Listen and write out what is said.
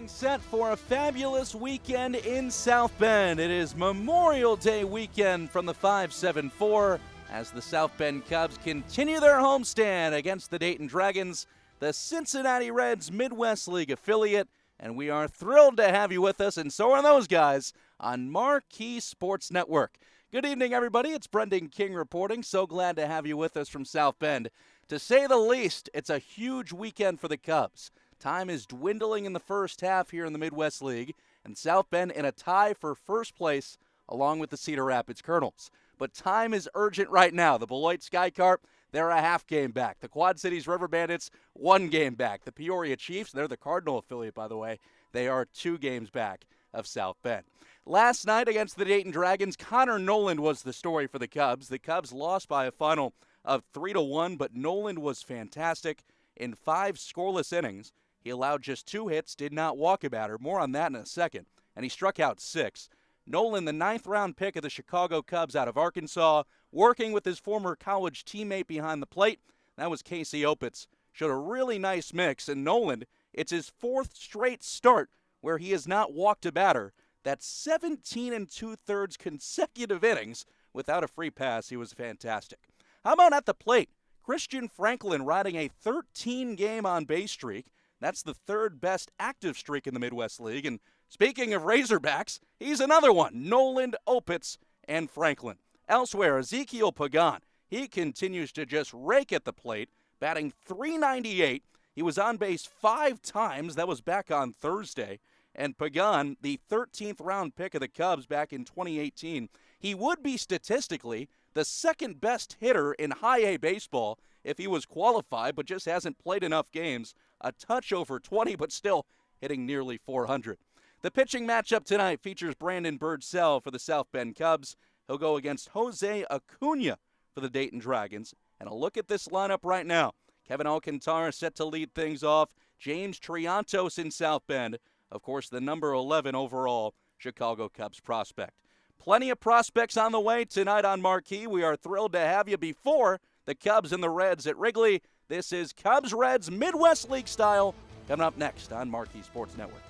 Getting set for a fabulous weekend in South Bend. It is Memorial Day weekend from the 574 as the South Bend Cubs continue their homestand against the Dayton Dragons, the Cincinnati Reds Midwest League affiliate, and we are thrilled to have you with us, and so are those guys, on Marquee Sports Network. Good evening, everybody. It's Brendan King reporting. So glad to have you with us from South Bend. To say the least, it's a huge weekend for the Cubs. Time is dwindling in the first half here in the Midwest League, and South Bend in a tie for first place along with the Cedar Rapids Colonels. But time is urgent right now. The Beloit Skycarp, they're a half game back. The Quad Cities River Bandits, 1 game back. The Peoria Chiefs, they're the Cardinal affiliate, by the way, they are 2 games back of South Bend. Last night against the Dayton Dragons, Connor Noland was the story for the Cubs. The Cubs lost by a final of 3-1, but Noland was fantastic in 5 scoreless innings. He allowed just 2 hits, did not walk a batter. More on that in a second. And he struck out 6. Noland, the 9th-round pick of the Chicago Cubs out of Arkansas, working with his former college teammate behind the plate. That was Casey Opitz. Showed a really nice mix. And Noland, it's his 4th straight start where he has not walked a batter. That's 17 2/3 consecutive innings without a free pass. He was fantastic. How about at the plate? Christian Franklin riding a 13-game on-base streak. That's the 3rd best active streak in the Midwest League. And speaking of Razorbacks, he's another one. Noland, Opitz, and Franklin. Elsewhere, Ezekiel Pagan. He continues to just rake at the plate, batting .398. He was on base 5 times. That was back on Thursday. And Pagan, the 13th round pick of the Cubs back in 2018, he would be statistically the 2nd best hitter in high A baseball if he was qualified, but just hasn't played enough games. A touch over 20, but still hitting nearly 400. The pitching matchup tonight features Brandon Birdsell for the South Bend Cubs. He'll go against Jose Acuna for the Dayton Dragons. And a look at this lineup right now. Kevin Alcantara set to lead things off. James Triantos in South Bend. Of course, the number 11 overall Chicago Cubs prospect. Plenty of prospects on the way tonight on Marquee. We are thrilled to have you before the Cubs and the Reds at Wrigley. This is Cubs-Reds Midwest League style coming up next on Marquee Sports Network.